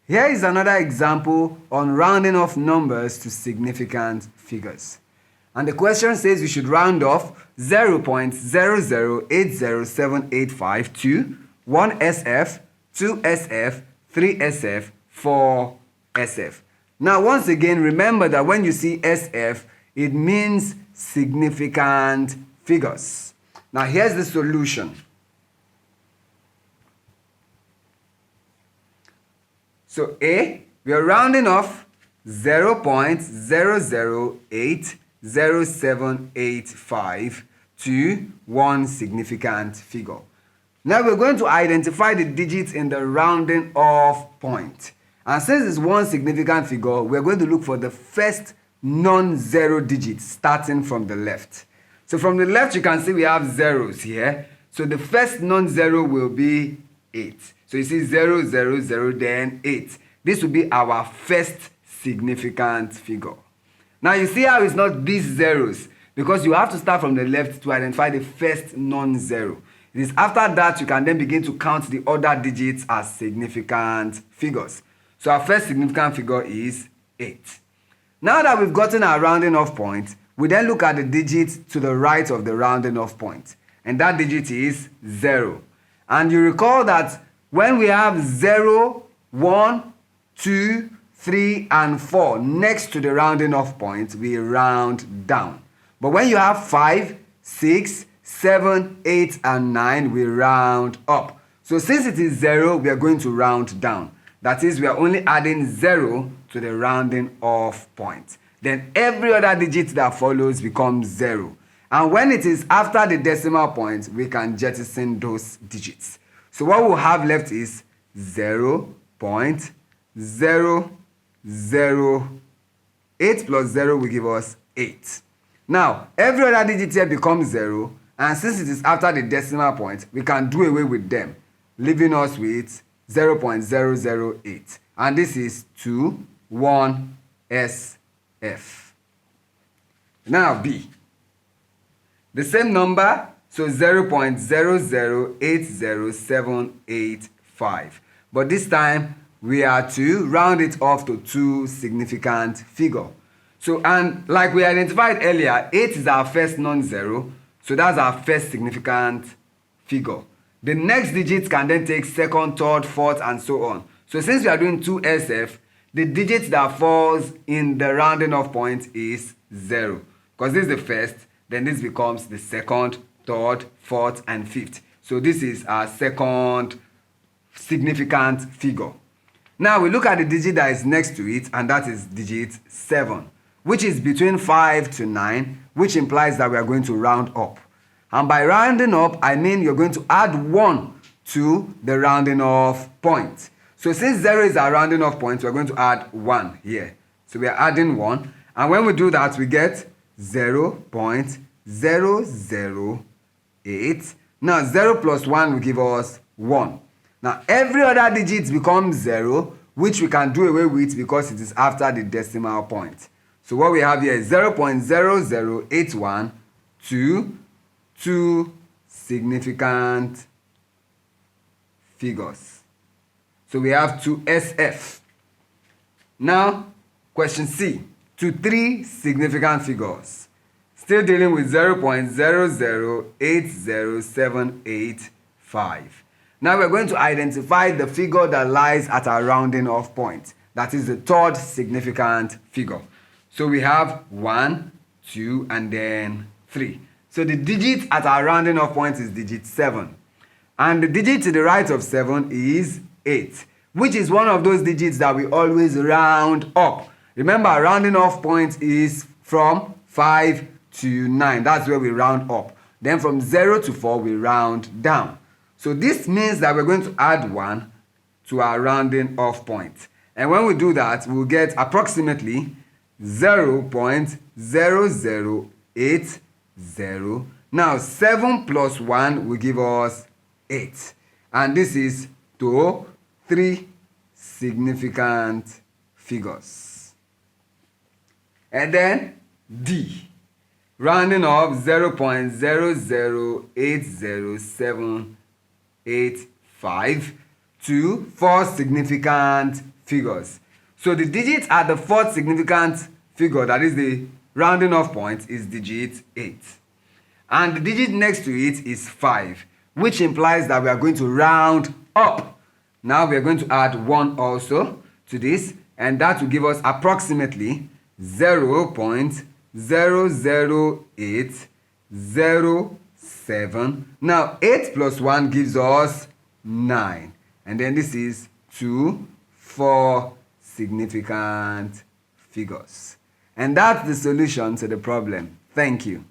Here is another example on rounding off numbers to significant figures. And the question says you should round off 0.0080785 to 1SF, 2SF, 3SF, 4SF. Now once again, remember that when you see SF, it means significant figures. Now here's the solution. So A, we are rounding off 0.0080785 to one significant figure. Now we're going to identify the digits in the rounding off point. And since it's one significant figure, we're going to look for the first non-zero digit starting from the left. So from the left, you can see we have zeros here. So the first non-zero will be 8. So you see 0, 0, 0, then 8. This will be our first significant figure. Now you see how it's not these zeros, because you have to start from the left to identify the first non-zero. It is after that you can then begin to count the other digits as significant figures. So our first significant figure is 8. Now that we've gotten our rounding off point, we then look at the digit to the right of the rounding off point. And that digit is 0. And you recall that when we have 0, 1, 2, 3, and 4 next to the rounding off point, we round down. But when you have 5, 6, 7, 8, and 9, we round up. So since it is 0, we are going to round down. That is, we are only adding 0 to the rounding off point. Then every other digit that follows becomes 0. And when it is after the decimal point, we can jettison those digits. So what we'll have left is 0.008 plus 0 will give us 8. Now, every other digit here becomes 0, and since it is after the decimal point, we can do away with them, leaving us with 0.008. And this is 2, 1, SF. Now B. The same number, so 0.0080785. But this time, we are to round it off to two significant figures. So, and like we identified earlier, 8 is our first non-zero, so that's our first significant figure. The next digits can then take second, third, fourth, and so on. So since we are doing 2SF, the digit that falls in the rounding off point is 0. Because this is the first, then this becomes the second, third, fourth, and fifth. So this is our second significant figure. Now we look at the digit that is next to it, and that is digit 7, which is between 5 to 9, which implies that we are going to round up. And by rounding up, I mean you're going to add 1 to the rounding off point. So since 0 is our rounding off point, we're going to add 1 here. So we are adding 1. And when we do that, we get 0.008. Now 0 plus 1 will give us 1. Now every other digit becomes 0, which we can do away with because it is after the decimal point. So what we have here is 0.0081 to 2 significant figures. So we have 2SF. Now, question C, to 3 significant figures. Still dealing with 0.0080785. Now we're going to identify the figure that lies at our rounding off point. That is the third significant figure. So we have 1, 2, and then 3. So the digit at our rounding off point is digit 7. And the digit to the right of 7 is 8, which is one of those digits that we always round up. Remember, our rounding off point is from 5 to 9. That's where we round up. Then from 0 to 4, we round down. So this means that we're going to add 1 to our rounding off point. And when we do that, we'll get approximately 0.0080. Now 7 plus 1 will give us 8. And this is to 3 significant figures. And then D, rounding up 0.0080785 to 4 significant figures. So the digit at the fourth significant figure, that is the rounding off point, is digit 8. And the digit next to it is 5, which implies that we are going to round up. Now we are going to add 1 also to this, and that will give us approximately 0.00807. Now 8 plus 1 gives us 9. And then this is 2, 4 significant figures. And that's the solution to the problem. Thank you.